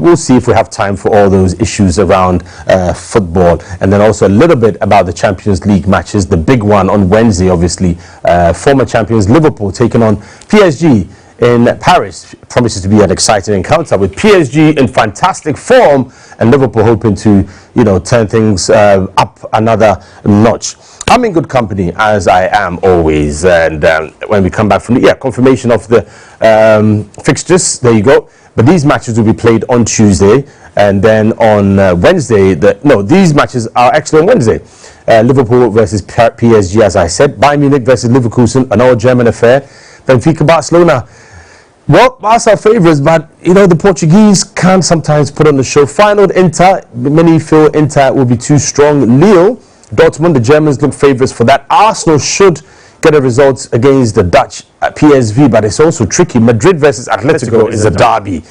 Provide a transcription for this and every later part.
we'll see if we have time for all those issues around football, and then also a little bit about the Champions League matches. The big one on Wednesday, obviously, former champions Liverpool taking on PSG in Paris. Promises to be an exciting encounter with PSG in fantastic form and Liverpool hoping to, turn things up another notch. I'm in good company, as I am always, and when we come back from the confirmation of the fixtures, there you go. But these matches will be played on Tuesday, and then on Wednesday. These matches are actually on Wednesday. Liverpool versus PSG, as I said. Bayern Munich versus Leverkusen, an all-German affair. Benfica, Barcelona. Well, Barca are favourites, but the Portuguese can sometimes put on the show. Final Inter, many feel Inter will be too strong. Lille, Dortmund, the Germans look favourites for that. Arsenal should get a result against the Dutch at PSV, but it's also tricky. Madrid versus Atletico is a derby.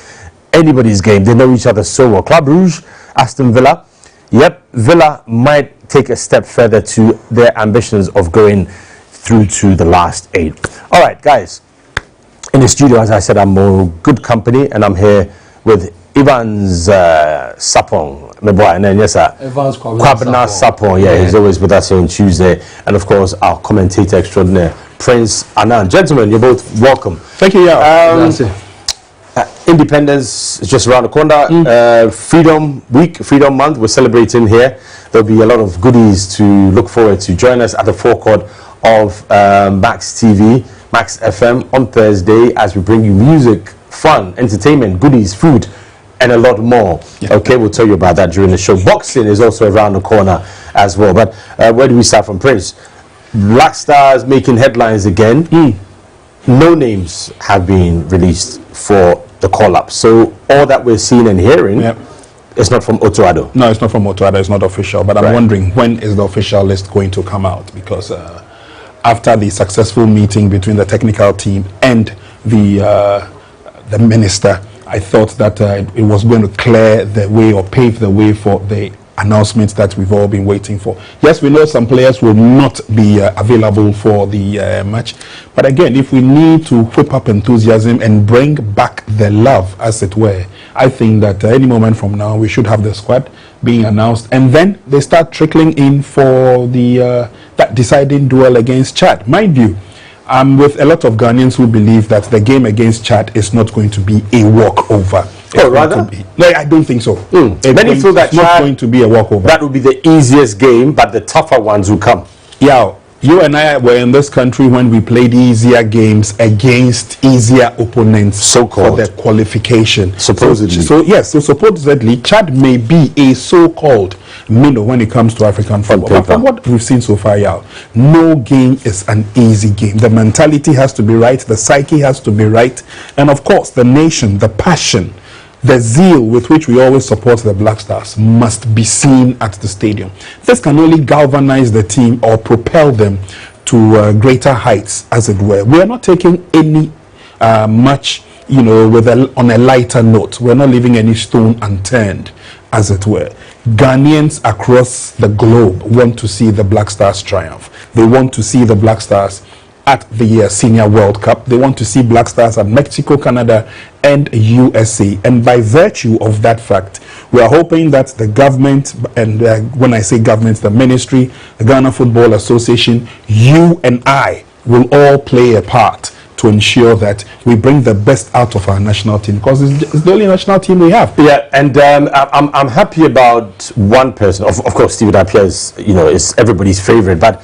Anybody's game. They know each other so well. Club Brugge, Aston Villa. Yep, Villa might take a step further to their ambitions of going through to the last 8. All right, guys. In the studio, as I said, I'm more good company, and I'm here with Evans Sapong, my boy, and then yes, sir, Evans Kwabena Sapong. Yeah, he's always with us here on Tuesday, and of course our commentator extraordinaire, Prince Anand. Gentlemen, you're both welcome. Thank you. Yeah. Independence is just around the corner. Freedom Week, Freedom Month, we're celebrating here. There'll be a lot of goodies to look forward to. Join us at the forecourt of Max TV, Max FM on Thursday as we bring you music, fun, entertainment, goodies, food, and a lot more. Yeah. Okay, we'll tell you about that during the show. Boxing is also around the corner as well. But where do we start from, Prince? Black Stars making headlines again. No names have been released for the call-up. So all that we're seeing and hearing is not from Otoado. No, it's not from Otoado. It's not official. But I'm wondering, when is the official list going to come out? Because after the successful meeting between the technical team and the minister, I thought that it was going to clear the way or pave the way for the announcements that we've all been waiting for. Yes, we know some players will not be available for the match, but again, if we need to whip up enthusiasm and bring back the love, as it were, I think that any moment from now we should have the squad being announced, and then they start trickling in for the that deciding duel against Chad. Mind you, I'm with a lot of Ghanaians who believe that the game against Chad is not going to be a walkover. Oh, rather? No, I don't think so. Many feel that it's not going to be a walkover. That would be the easiest game, but the tougher ones will come. Yeah, you and I were in this country when we played easier games against easier opponents, so-called, for the qualification. Supposedly. So supposedly, Chad may be a so-called minnow when it comes to African football. But from what we've seen so far, no game is an easy game. The mentality has to be right, the psyche has to be right, and of course, the nation, the passion, the zeal with which we always support the Black Stars must be seen at the stadium. This can only galvanize the team or propel them to greater heights, as it were. We are not taking any much, on a lighter note. We're not leaving any stone unturned, as it were. Ghanaians across the globe want to see the Black Stars triumph. They want to see the Black Stars at the Senior World Cup. They want to see Black Stars at Mexico, Canada, and USA. And by virtue of that fact, we are hoping that the government, and when I say government, the ministry, the Ghana Football Association, you and I will all play a part to ensure that we bring the best out of our national team, because it's the only national team we have. Yeah, and I'm happy about one person. Of course, Steven Appiah is everybody's favorite, but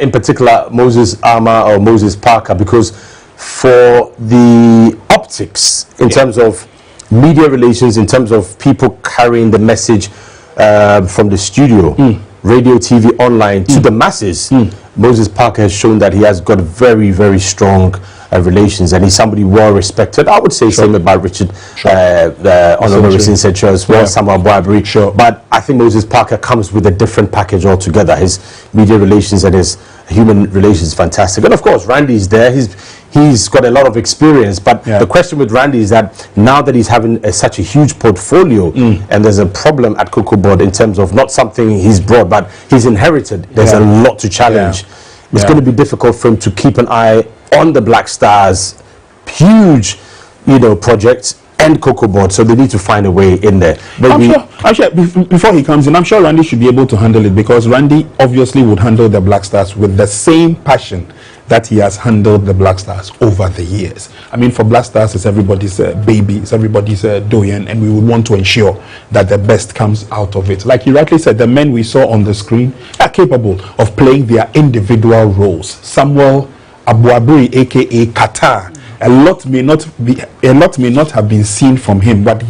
in particular Moses Arma or Moses Parker, because for the optics in terms of media relations, in terms of people carrying the message from the studio, radio, TV, online to the masses, Moses Parker has shown that he has got very, very strong relations, and he's somebody well respected. I would say same about Richard Honorary Sinsecho as well, Samuel Boabri. But I think Moses Parker comes with a different package altogether. His media relations and his human relations is fantastic. And of course, Randy's there. He's got a lot of experience. But the question with Randy is that now that he's having such a huge portfolio, and there's a problem at Cocoa Board in terms of not something he's brought, but he's inherited. There's a lot to challenge. It's going to be difficult for him to keep an eye on the Black Stars, huge, project, and cocoa board, so they need to find a way in there. But I'm sure before he comes in, I'm sure Randy should be able to handle it, because Randy obviously would handle the Black Stars with the same passion that he has handled the Black Stars over the years. I mean, for Black Stars, it's everybody's baby, it's everybody's doyen, and we would want to ensure that the best comes out of it. Like you rightly said, the men we saw on the screen are capable of playing their individual roles. Samuel Abuabri, aka Qatar, a lot may not have been seen from him, but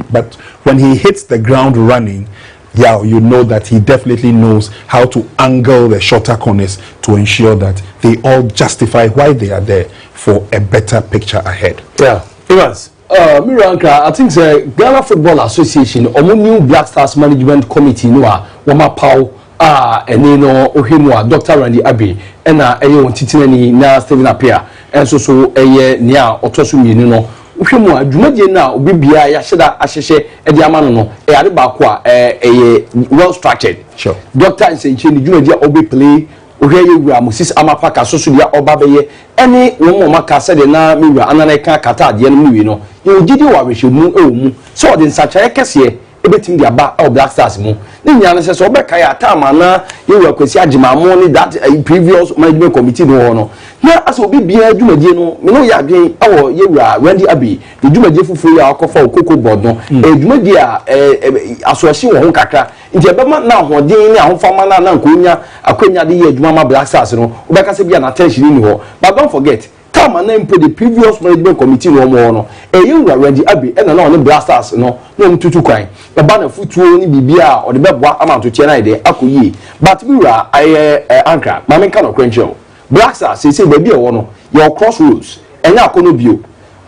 when he hits the ground running, yeah, you know that he definitely knows how to angle the shorter corners to ensure that they all justify why they are there for a better picture ahead. Yeah, Evans. Yaw Ampofo, I think the Ghana Football Association, omo new Black Stars Management Committee, no a wama pau enino ohimwa Dr. Randy Abbey, ena eye won titinani na Stephen Appiah, enso so eye nia otoso mienu no. Uhwemu adwumadie na obibia ya hyeda ahyehye edi amano no ade ba ko well structured. Sure. Dr. Nsenche ni dwumadie obi play ohwe yewura Moses Amapaka so dia oba beye ene wo maka se de na miwura anana ka kata ade no miwi no ye ogidi wa rehwemu ewumu so de nsachaye kese ebetim dia ba Black Stars mu ni nya no se so obeka ya time na yewura kwesi agimamo ni that previous management committee no no na aso bibia dwumadie no me no ya adwen awo yewura Randy Abbey de dwumadie fufu ya akofa cocoa board no dwumadie a asohye wo ho kakra nti ebema na hodin ni ahofama na nkonya akonya de ye adwuma ma Black Stars no obeka se bia na attention ni ho but don't forget time na impo the previous management committee no mo no yewura Randy Abbey na on Black Stars no mtutu kwan eba na futuo ni bibia o de beboa amanto che na ide akoyi but Yaw Ankrah mama nka no kwencho Black Stars say baby e wo no your crossroads enya akono bio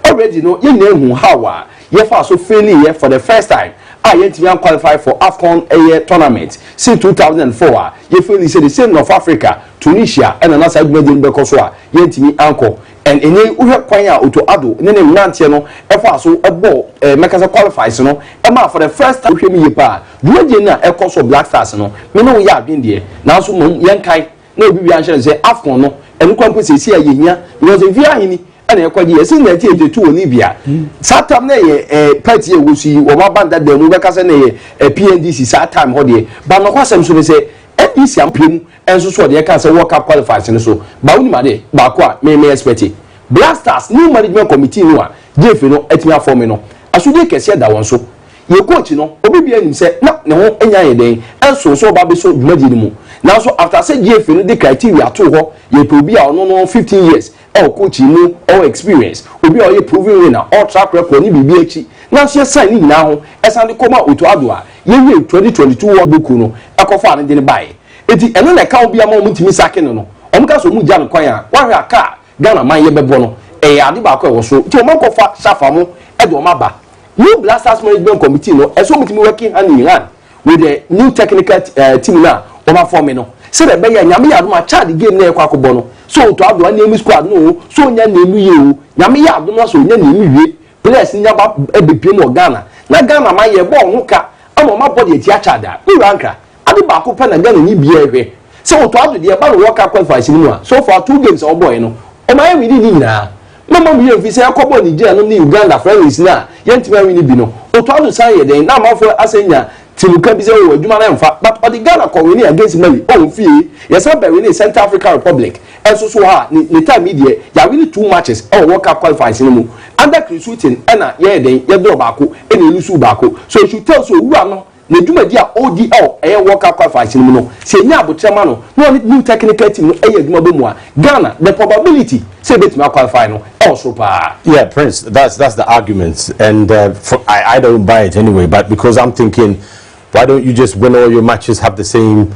already no ye na hu hawa ye fa so failing here for the first time yentimi qualify for AFCON tournament since 2004 ye failing say the same North Africa, Tunisia and another side medin be so yentimi anko and enye uhwe kwan a oto ado ne nante no e fa so ebo mekasa qualifies no e ma for the first time hwemi ye pa dwumadie na e koso Black Stars no me no ya adwen de na so mom yenkai na obi bia nhye say AFCON no enu kwampo sesi ya yenya because via hini ana ekwaji esi na tie etu Olivia satam na ye party e wosi wo ba banda da mu bekasa na ye PNDC satam ho de ba no kwasem so be say NDC ampem enso so de ka say World Cup qualifiers no so ba woni ma de ba ko a me expect Black Stars new management committee no a jefe no etimi afom no asudi kese da won so ye coach no obi bia nim say na ne ho enya ye den enso so ba be so dwumadi ni mu now so after say jefe no the criteria to ho ye probi a no 15 years or coach mu or experience obi o ye proven winner or track record ni bibi echi na so sign ni na ho esande koma oto ado a ye 2022 world book no akofa an de ne bae eti eno na ka obi ama mutimi sake no omka so mu ja no kwan a wa hwe aka Ghana man ye bebo no ade ba ko e wo so ti o makofa safa mu e do maba new Black Stars management committee no eso mutimi working hand in hand with the new technical team na o ma form no se be be ya nyame ya do ma charge game na e kwa akobọ no so to ado an emi squad no so nya na emu ye o nyame ya do no so nya na emu wie players nya ba ebepie no Ghana na Ghana man ye bo ho ka ama ma body eti acha da Yaw Ankrah ade ba ko pa na Ghana ni bia ehwe se to ado de ba no World Cup qualifiers ni no so far 2 games o boy no o ma ye wi ni nyina mama mi ye fi se akobo Nigeria no ni Uganda friends na ye ntima wi ni bi no o to ado san ye den na ma fo asenya timuka bi se wo adwuma na mfa but o the Ghana ko win against Mali o fie ye say be win Central African Republic enso so ha ni time media ya win 2 matches o World Cup qualifiers ni mu under Chris Wooten na ye den ye draw baako e na lusu baako so you should tell so wura no na dwumadi a ODL World Cup qualifiers ni mu no se nya abotrema no new technical team no adwuma be mu a Ghana the probability say bet me qualify no also pa. Yeah, Prince, that's the argument, and I don't buy it anyway, but because I'm thinking, why don't you just win all your matches, have the same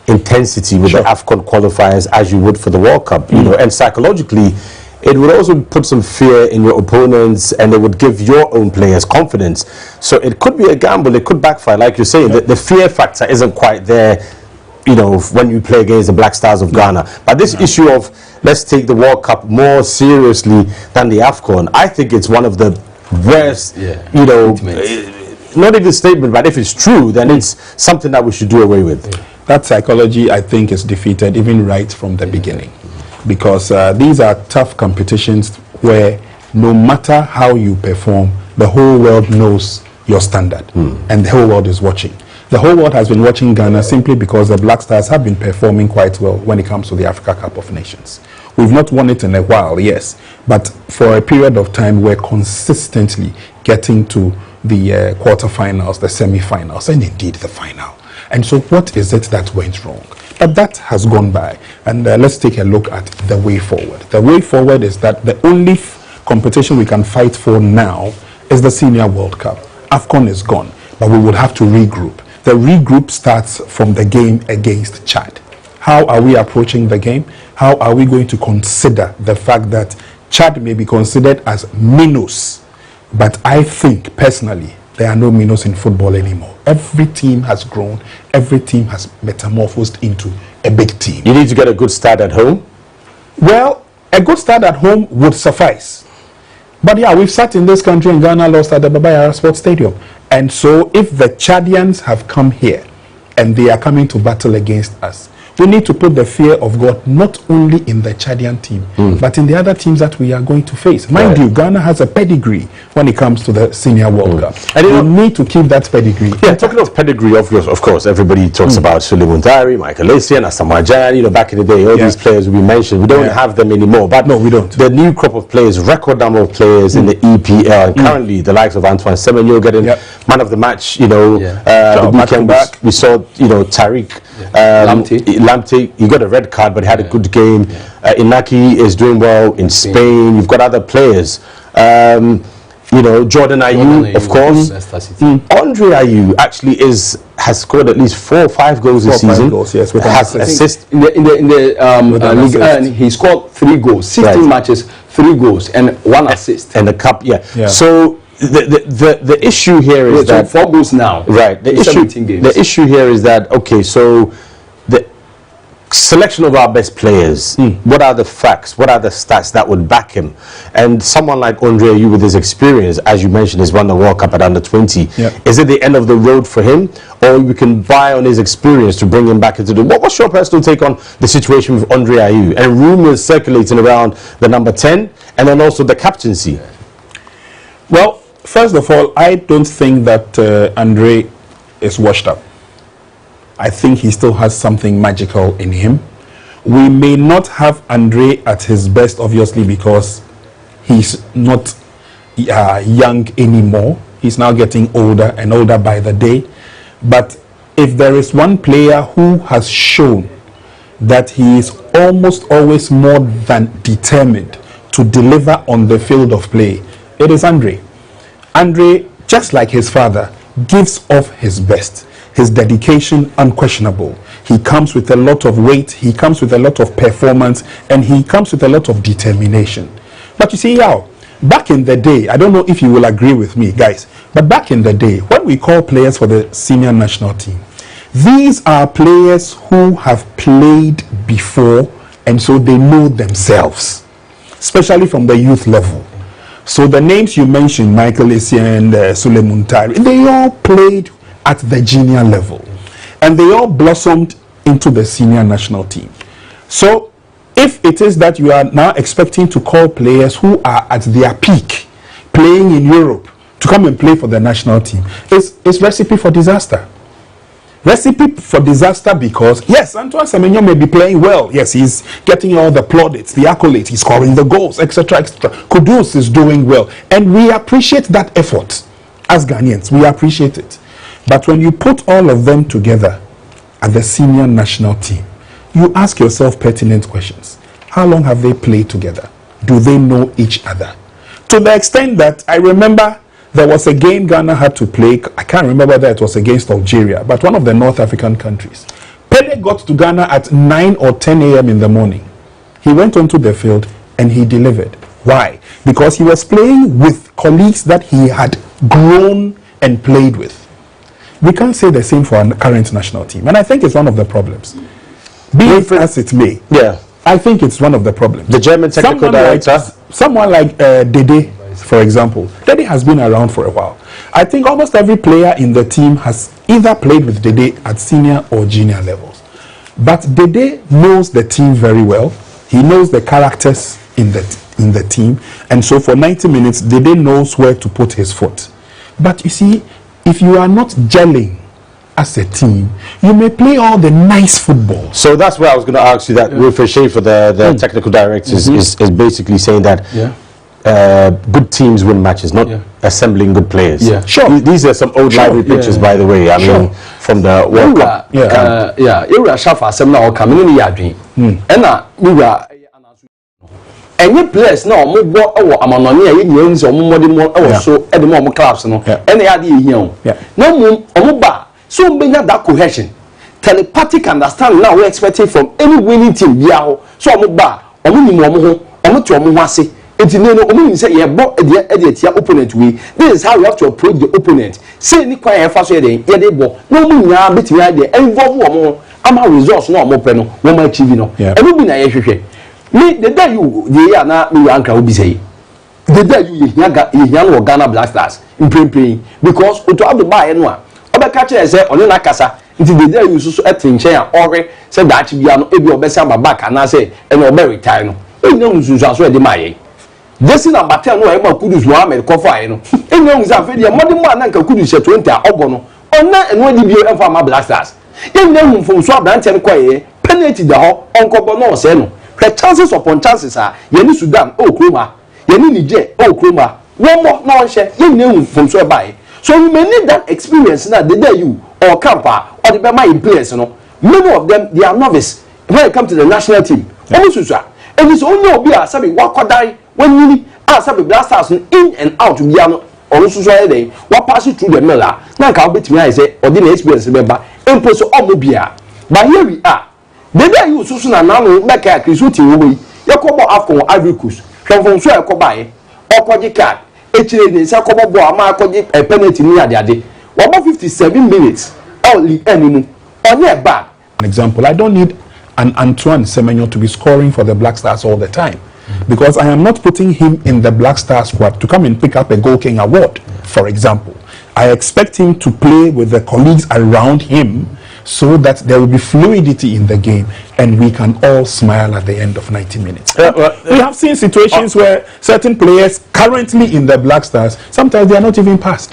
intensity with the AFCON qualifiers as you would for the World Cup, you know, and psychologically it would also put some fear in your opponents, and it would give your own players confidence. So it could be a gamble, it could backfire, like you're saying. The fear factor isn't quite there, you know, when you play against the Black Stars of Ghana. But this issue of let's take the World Cup more seriously than the AFCON, I think it's one of the worst, you know, not even statement, but if it's true, then it's something that we should do away with. That psychology, I think, is defeated even right from the beginning, because these are tough competitions where no matter how you perform, the whole world knows your standard, and the whole world is watching. The whole world has been watching Ghana simply because the Black Stars have been performing quite well when it comes to the Africa Cup of Nations. We've not won it in a while, yes, but for a period of time, we're consistently getting to the quarterfinals, the semi-finals, and indeed the final. And so what is it that went wrong? But that has gone by, and let's take a look at the way forward. The way forward is that the only competition we can fight for now is the Senior World Cup. AFCON is gone, but we will have to regroup. The regroup starts from the game against Chad. How are we approaching the game? How are we going to consider the fact that Chad may be considered as minnows? But I think, personally, there are no minnows in football anymore. Every team has grown. Every team has metamorphosed into a big team. You need to get a good start at home? Well, a good start at home would suffice. But yeah, we've sat in this country and Ghana lost at the Baba Yara Sports Stadium. And so if the Chadians have come here and they are coming to battle against us, we need to put the fear of God not only in the Chadian team, but in the other teams that we are going to face. Mind you, Ghana has a pedigree when it comes to the Senior World Cup. And we need to keep that pedigree. Yeah, talking of pedigree, of course, everybody talks about Suleiman Tari, Michael Essien, Asamajan, you know, back in the day, all these players we mentioned, we don't have them anymore. But no, we don't. The new crop of players, record number of players in the EPL, and currently the likes of Antoine Semenyo getting man of the match, you know, the weekend we saw, you know, Tariq Lamptey, he got a red card, but he had a good game. Inaki is doing well in Spain. You've got other players. You know, Jordan Ayew, of course. Andre Ayew actually has scored at least 4 or 5 goals this season. Goals, yes, with has assist in the league, and he scored 3 goals, 16 matches, 3 goals, and 1 assist. And the cup, So the issue here is that 4 goals now. Right. The issue here is that so the selection of our best players, what are the facts, what are the stats that would back him? And someone like Andre Ayew with his experience, as you mentioned, has won the World Cup at under 20. Is it the end of the road for him, or we can buy on his experience to bring him back into the... What's your personal take on the situation with Andre Ayew and rumors circulating around the number 10 and then also the captaincy? Well, first of all, I don't think that Andre is washed up. I think he still has something magical in him. We may not have Andre at his best, obviously, because he's not young anymore. He's now getting older and older by the day. But if there is one player who has shown that he is almost always more than determined to deliver on the field of play, it is Andre. Andre, just like his father, gives off his best. His dedication, unquestionable. He comes with a lot of weight, he comes with a lot of performance, and he comes with a lot of determination. But you see, Yaw, back in the day, I don't know if you will agree with me, guys, but back in the day, when we call players for the senior national team, these are players who have played before, and so they know themselves, especially from the youth level. So the names you mentioned, Michael Essien and Suleiman Tari, they all played at the junior level, and they all blossomed into the senior national team. So if it is that you are now expecting to call players who are at their peak playing in Europe to come and play for the national team, it's recipe for disaster. Recipe for disaster because, yes, Antoine Semenyo may be playing well. Yes, he's getting all the plaudits, the accolades, he's scoring the goals, etc., etc. Kudus is doing well, and we appreciate that effort as Ghanaians. We appreciate it. But when you put all of them together at the senior national team, you ask yourself pertinent questions. How long have they played together? Do they know each other? To the extent that I remember there was a game Ghana had to play. I can't remember whether it was against Algeria, but one of the North African countries. Pele got to Ghana at 9 or 10 a.m. in the morning. He went onto the field and he delivered. Why? Because he was playing with colleagues that he had grown and played with. We can't say the same for our current national team, and I think it's one of the problems. Be it as it may, I think it's one of the problems. The German technical director, someone like Dede, for example. Dede has been around for a while. I think almost every player in the team has either played with Dede at senior or junior levels. But Dede knows the team very well. He knows the characters in in the team, and so for 90 minutes, they didn't know where to put his foot. But you see, if you are not gelling as a team, you may play all the nice football. So that's where I was going to ask you that. Wilfred Schaefer, the technical director, is basically saying that good teams win matches, not assembling good players. Yeah, sure. These are some old library pictures, by the way. I mean, from the World Cup. You Shafa seminar coming in the yarding. And we were any players now, more ammonia, Indians or more so at the moment clubs, and the idea, no more, so being that cohesion, telepathic understanding now we're expecting from any winning team. So I'm about it's no say yeah, but the opponent we. This is how we have to approach the opponent. Say any quiet fast way then, yeah, they ball. No me now between idea. Involve one. I'm a resource no more peno. One my achieve no. And we be na yehwe. Me the day you the na me Ankrah will be say. The day you young Ghana Black Stars in playing because to have the buy no. Oba catch say on na kasa. Until the day you so etin chair or say that bia no ebi obesa back and say and oba retire no. You know so so dey my. This is number 10 no ema kudus Mohammed kofa no enyo nza fe dia modern man na nka kudus 20 obo no ona eno di bio emfa ma Black Stars enyo humfom so abrante no kwaye penalty da ho onkobo no se no the chances upon chances are yeni Sudan kroma yeni Niger kroma one more na on share yeni humfom so buy so you may need that experience na the day you or camper or the bema in players no many of them they are novice when it comes to the national team omususa and it's only obi a sabi wakodai when you ask the Black Stars in and out to be on social day, what passes through the miller. Now, I'll bet me, I say, or didn't experience remember, impose on Mobia. But here we are. The day you Susan and now back at Krisuti, you come after Ivory Coast, from Swear Kobai, or Koji Cat, HA, Sakobo, Marco, a penalty near the day. What about 57 minutes? All league enemy on your back. An example, I don't need an Antoine Semenyo to be scoring for the Black Stars all the time. Because I am not putting him in the Black Star squad to come and pick up a Goal King award, for example. I expect him to play with the colleagues around him so that there will be fluidity in the game and we can all smile at the end of 90 minutes. We have seen situations where certain players currently in the Black Stars, sometimes they are not even passed.